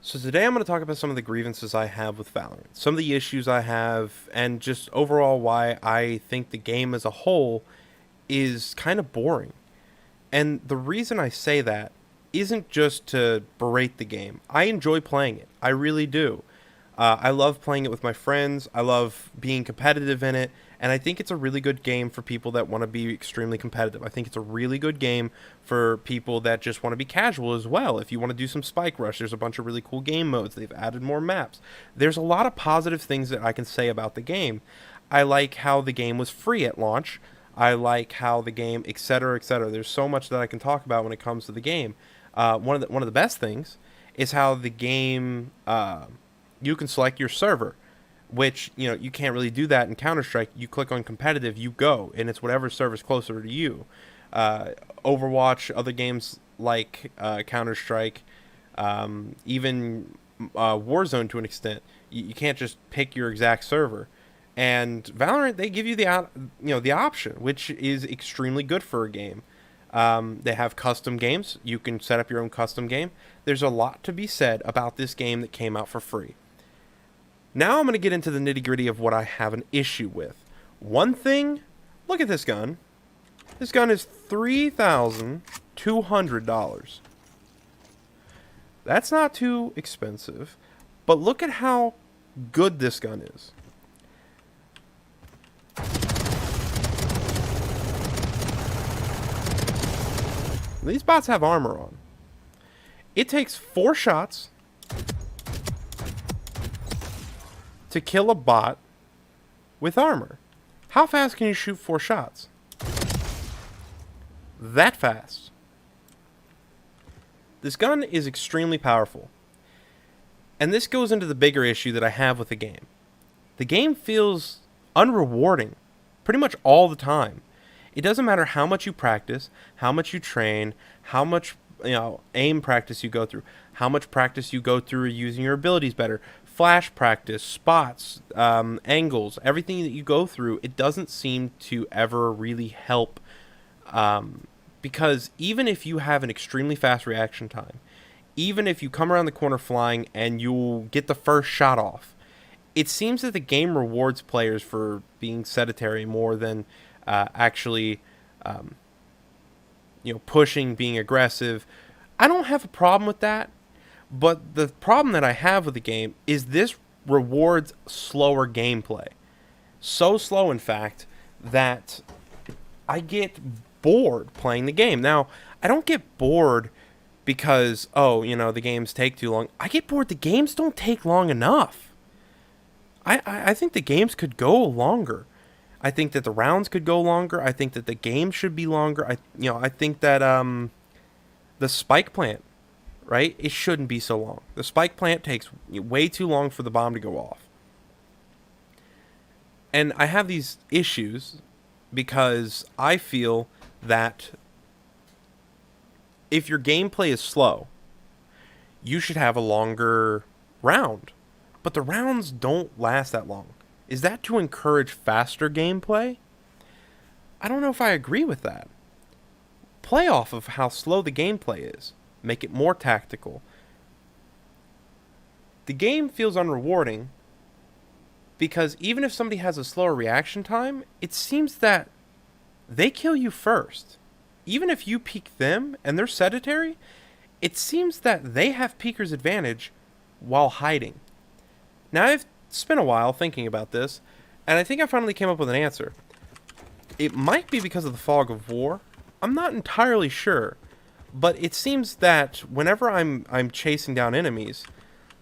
So today I'm going to talk about some of the grievances I have with Valorant, some of the issues I have, and just overall why I think the game as a whole is kind of boring. And the reason I say that isn't just to berate the game. I enjoy playing it. I really do. I love playing it with my friends. I love being competitive in it. And I think it's a really good game for people that want to be extremely competitive. I think it's a really good game for people that just want to be casual as well. If you want to do some Spike Rush, there's a bunch of really cool game modes. They've added more maps. There's a lot of positive things that I can say about the game. I like how the game was free at launch. I like how the game, etc., etc. There's so much that I can talk about when it comes to the game. One of the best things is how the game you can select your server, which you can't really do that in Counter Strike. You click on competitive, you go, and it's whatever server's closer to you. Overwatch, other games like Counter Strike, even Warzone to an extent, you can't just pick your exact server. And Valorant, they give you the option, which is extremely good for a game. They have custom games. You can set up your own custom game. There's a lot to be said about this game that came out for free. Now I'm going to get into the nitty gritty of what I have an issue with. One thing, look at this gun. This gun is $3,200. That's not too expensive, but look at how good this gun is. These bots have armor on. It takes 4 shots to kill a bot with armor. How fast can you shoot 4 shots? That fast. This gun is extremely powerful. And this goes into the bigger issue that I have with the game. The game feels unrewarding pretty much all the time. It doesn't matter how much you practice, how much you train, how much aim practice you go through, how much practice you go through using your abilities better, flash practice, spots, angles, everything that you go through. It doesn't seem to ever really help, because even if you have an extremely fast reaction time, even if you come around the corner flying and you'll get the first shot off, it seems that the game rewards players for being sedentary more than actually, pushing, being aggressive. I don't have a problem with that, but the problem that I have with the game is this rewards slower gameplay. So slow, in fact, that I get bored playing the game. Now, I don't get bored because, the games take too long. I get bored the games don't take long enough. I think the games could go longer. I think that the rounds could go longer. I think that the game should be longer. I think that the spike plant, right? It shouldn't be so long. The spike plant takes way too long for the bomb to go off. And I have these issues because I feel that if your gameplay is slow, you should have a longer round. But the rounds don't last that long. Is that to encourage faster gameplay? I don't know if I agree with that. Play off of how slow the gameplay is. Make it more tactical. The game feels unrewarding because even if somebody has a slower reaction time, it seems that they kill you first. Even if you peek them and they're sedentary, it seems that they have peeker's advantage while hiding. Now, I've spent a while thinking about this, and I think I finally came up with an answer. It might be because of the fog of war. I'm not entirely sure, but it seems that whenever I'm chasing down enemies,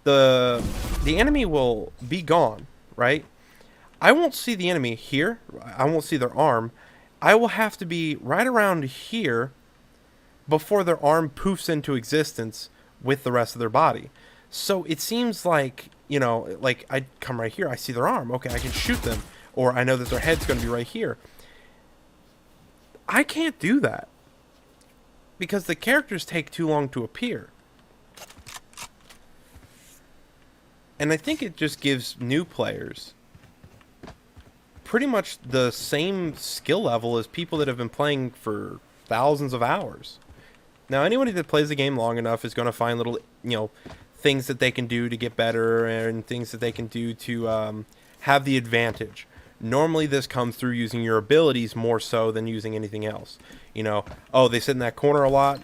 the enemy will be gone, right? I won't see the enemy here. I won't see their arm. I will have to be right around here before their arm poofs into existence with the rest of their body. So it seems like, like I come right here, I see their arm. Okay, I can shoot them. Or I know that their head's going to be right here. I can't do that because the characters take too long to appear. And I think it just gives new players pretty much the same skill level as people that have been playing for thousands of hours. Now, anybody that plays the game long enough is going to find little, things that they can do to get better and things that they can do to have the advantage. Normally this comes through using your abilities more so than using anything else. You know, oh, they sit in that corner a lot.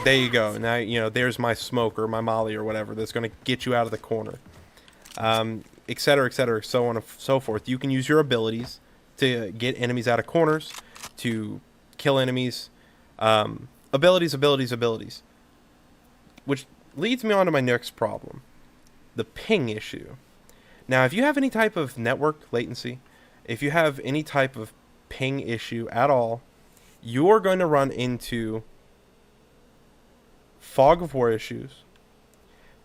There you go. Now, you know, there's my smoke or my molly or whatever that's going to get you out of the corner. Etc., etc., so on and so forth. You can use your abilities to get enemies out of corners, to kill enemies. Abilities. Which leads me on to my next problem. The ping issue. Now, if you have any type of network latency, if you have any type of ping issue at all, you're going to run into fog of war issues,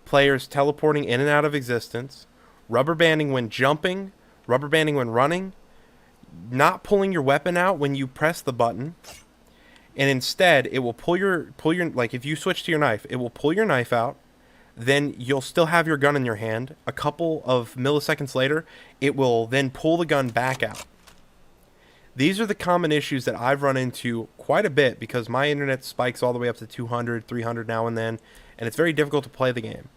players teleporting in and out of existence, rubber banding when jumping, rubber banding when running, not pulling your weapon out when you press the button, and instead it will pull your like if you switch to your knife, it will pull your knife out, then you'll still have your gun in your hand. A couple of milliseconds later, it will then pull the gun back out. These are the common issues that I've run into quite a bit because my internet spikes all the way up to 200, 300 now and then, and it's very difficult to play the game.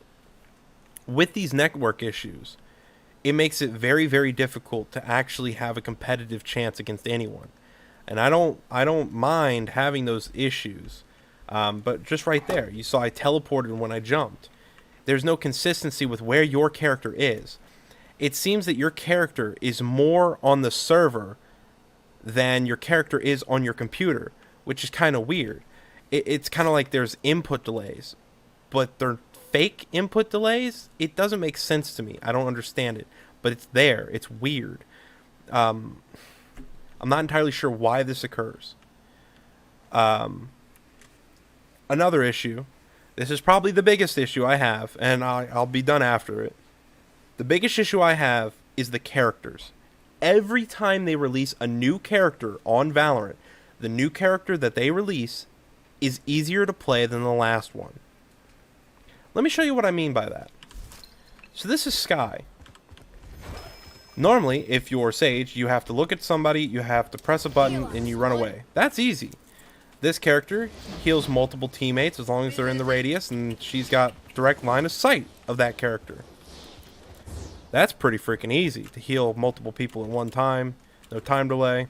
With these network issues, it makes it very, very difficult to actually have a competitive chance against anyone. And I don't mind having those issues. But just right there, you saw I teleported when I jumped. There's no consistency with where your character is. It seems that your character is more on the server than your character is on your computer, which is kind of weird. It's kind of like there's input delays, but they're fake input delays. It doesn't make sense to me. I don't understand it, but it's there. It's weird. I'm not entirely sure why this occurs. Another issue. This is probably the biggest issue I have, and I'll be done after it. The biggest issue I have is the characters. Every time they release a new character on Valorant, the new character that they release is easier to play than the last one. Let me show you what I mean by that. So this is Skye. Normally, if you're Sage, you have to look at somebody, you have to press a button, and you run away. That's easy. This character heals multiple teammates as long as they're in the radius, and she's got direct line of sight of that character. That's pretty freaking easy, to heal multiple people at one time, no time delay.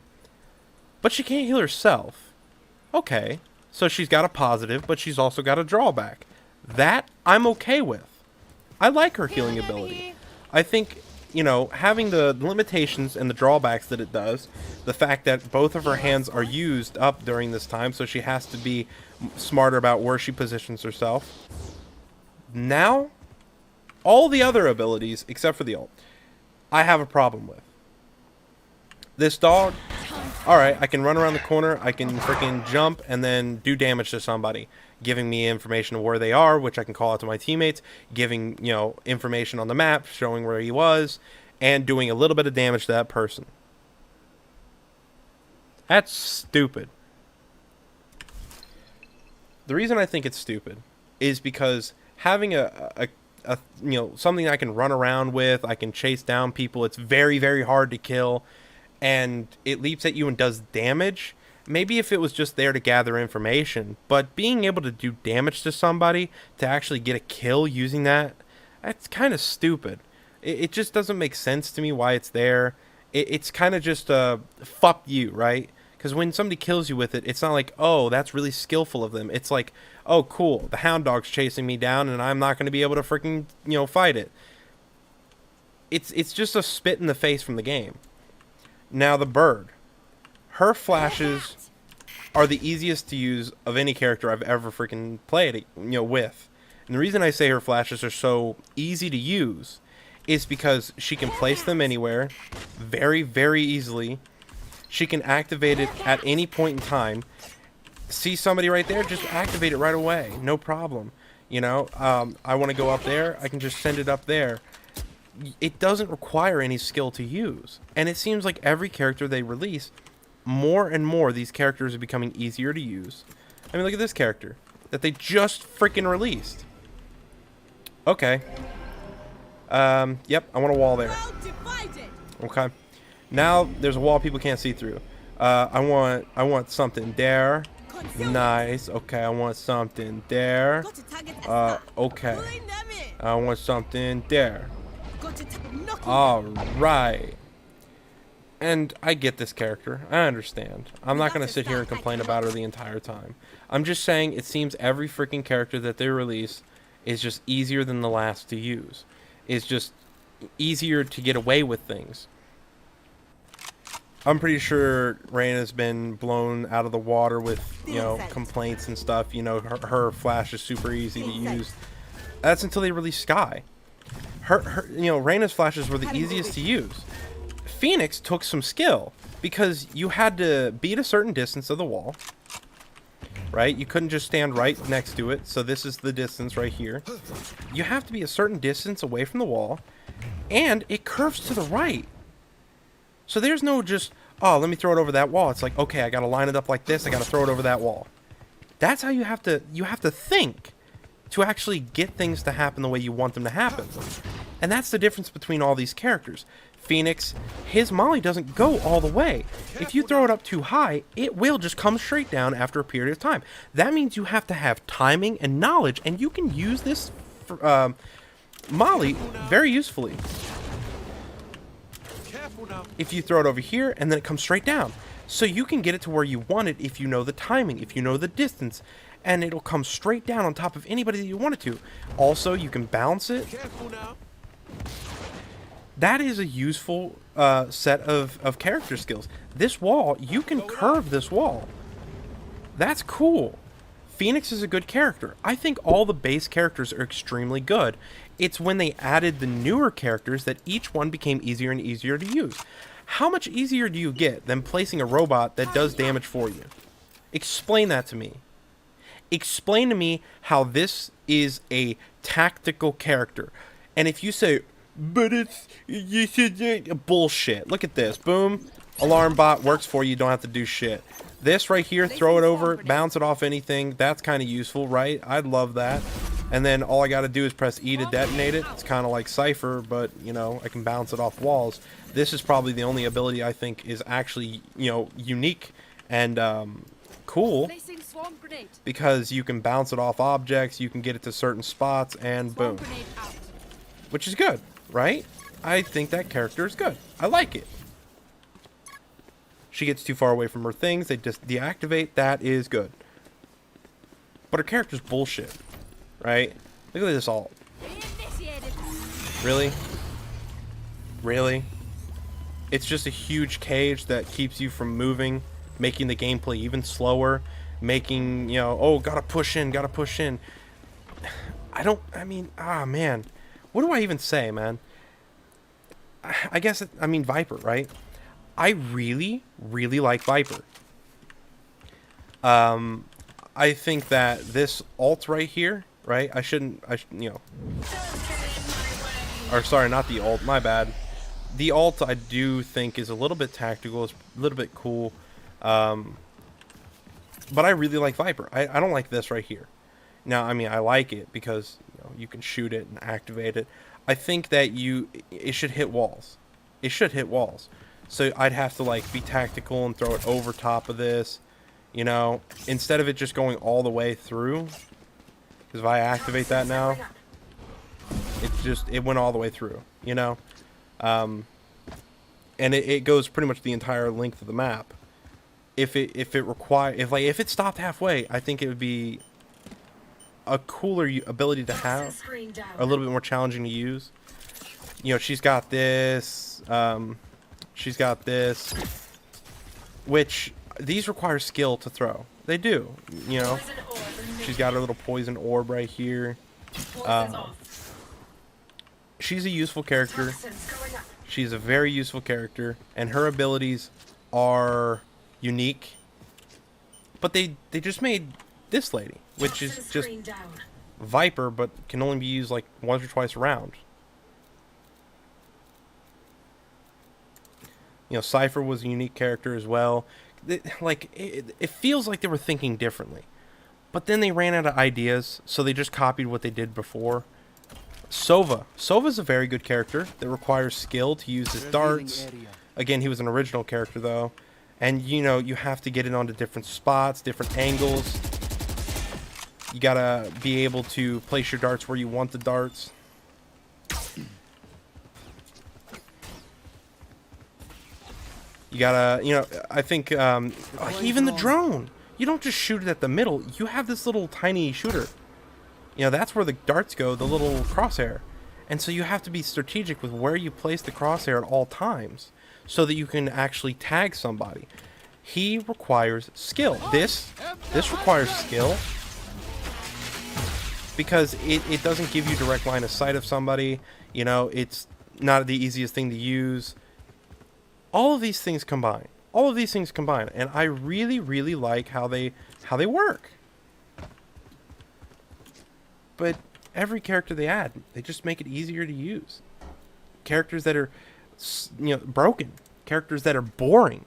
But she can't heal herself. Okay, so she's got a positive, but she's also got a drawback. That I'm okay with. I like her healing ability. I think, you know, having the limitations and the drawbacks that it does, the fact that both of her hands are used up during this time, so she has to be smarter about where she positions herself. Now, all the other abilities, except for the ult, I have a problem with. This dog, alright, I can run around the corner, I can freaking jump and then do damage to somebody, giving me information of where they are, which I can call out to my teammates, giving, you know, information on the map, showing where he was, and doing a little bit of damage to that person. That's stupid. The reason I think it's stupid is because having a you know, something I can run around with, I can chase down people, it's very, very hard to kill, and it leaps at you and does damage. Maybe if it was just there to gather information, but being able to do damage to somebody, to actually get a kill using that, that's kind of stupid. It just doesn't make sense to me why it's there. It's kind of just fuck you, right? Because when somebody kills you with it, it's not like, oh, that's really skillful of them. It's like, oh, cool, the hound dog's chasing me down and I'm not going to be able to freaking, you know, fight it. It's just a spit in the face from the game. Now the bird. Her flashes are the easiest to use of any character I've ever freaking played, you know, with. And the reason I say her flashes are so easy to use is because she can place them anywhere very, very easily. She can activate it at any point in time. See somebody right there, just activate it right away, no problem. You know, I want to go up there, I can just send it up there. It doesn't require any skill to use. And it seems like every character they release, more and more these characters are becoming easier to use. I mean, look at this character that they just freaking released. Okay. Yep, I want a wall there. Okay. Now there's a wall people can't see through. I want something there. Nice. Okay, I want something there. Okay. I want something there. Alright. And I get this character. I understand. I'm not going to sit here and complain about her the entire time. I'm just saying it seems every freaking character that they release is just easier than the last to use. It's just easier to get away with things. I'm pretty sure Rain has been blown out of the water with, you know, complaints and stuff. You know, her flash is super easy to use. That's until they released Sky. You know, Reyna's flashes were the easiest to use. Phoenix took some skill because you had to be at a certain distance of the wall, right? You couldn't just stand right next to it. So this is the distance right here. You have to be a certain distance away from the wall, and it curves to the right. So there's no just, oh, let me throw it over that wall. It's like, okay, I got to line it up like this. I got to throw it over that wall. That's how you have to think to actually get things to happen the way you want them to happen. And that's the difference between all these characters. Phoenix, his molly doesn't go all the way. If you throw it up too high, it will just come straight down after a period of time. That means you have to have timing and knowledge, and you can use this molly very usefully. If you throw it over here, and then it comes straight down. So you can get it to where you want it if you know the timing, if you know the distance, and it'll come straight down on top of anybody that you want it to. Also, you can bounce it. That is a useful set of character skills. This wall, you can curve this wall. That's cool. Phoenix is a good character. I think all the base characters are extremely good. It's when they added the newer characters that each one became easier and easier to use. How much easier do you get than placing a robot that does damage for you? Explain that to me. Explain to me how this is a tactical character. And if you say, but it's bullshit. Look at this. Boom. Alarm bot works for you. You don't have to do shit. This right here, throw it over, bounce it off anything. That's kind of useful, right? I'd love that. And then all I got to do is press E to detonate it. It's kind of like Cypher, but, you know, I can bounce it off walls. This is probably the only ability I think is actually, you know, unique and cool. Because you can bounce it off objects, you can get it to certain spots, and boom. Which is good, right? I think that character is good. I like it. She gets too far away from her things, they just deactivate. That is good. But her character's bullshit, right? Look at this ult. Really? Really? It's just a huge cage that keeps you from moving, making the gameplay even slower, making, you know, oh, gotta push in. Man. What do I even say, man? I guess, I mean, Viper, right? I really, really like Viper. I think that this ult right here, right? You know. Or, sorry, not the ult, my bad. The ult, I do think, is a little bit tactical, it's a little bit cool. But I really like Viper. I don't like this right here. Now, I mean, I like it because, you know, you can shoot it and activate it. I think that it should hit walls. It should hit walls. So I'd have to, like, be tactical and throw it over top of this, you know, instead of it just going all the way through. Because if I activate that now, it went all the way through, you know. And it goes pretty much the entire length of the map. If it stopped halfway, I think it would be a cooler ability to have, a little bit more challenging to use. You know, she's got this, which these require skill to throw. They do, you know. She's got her little poison orb right here. She's a useful character. She's a very useful character, and her abilities are unique. But they just made this lady, which is just Viper, but can only be used like once or twice a round. You know, Cypher was a unique character as well. It feels like they were thinking differently. But then they ran out of ideas, so they just copied what they did before. Sova's a very good character that requires skill to use his darts. Again, he was an original character, though. And, you know, you have to get it onto different spots, different angles. You gotta be able to place your darts where you want the darts. You gotta, I think like even the drone. You don't just shoot it at the middle. You have this little tiny shooter. That's where the darts go, the little crosshair. And so you have to be strategic with where you place the crosshair at all times so that you can actually tag somebody. He requires skill. This requires skill because it doesn't give you direct line of sight of somebody. It's not the easiest thing to use. All of these things combine. And I really, really like how they work. But every character they add, they just make it easier to use. Characters that are, broken. Characters that are boring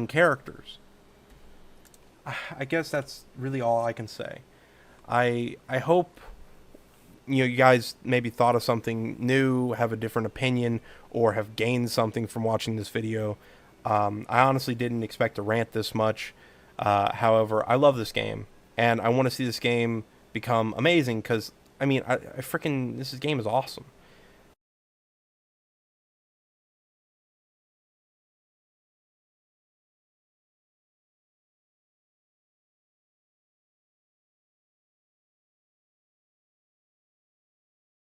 characters. I guess that's really all I can say. I hope you guys maybe thought of something new, have a different opinion, or have gained something from watching this video. I honestly didn't expect to rant this much. However, I love this game, and I want to see this game become amazing because, I freaking, this game is awesome.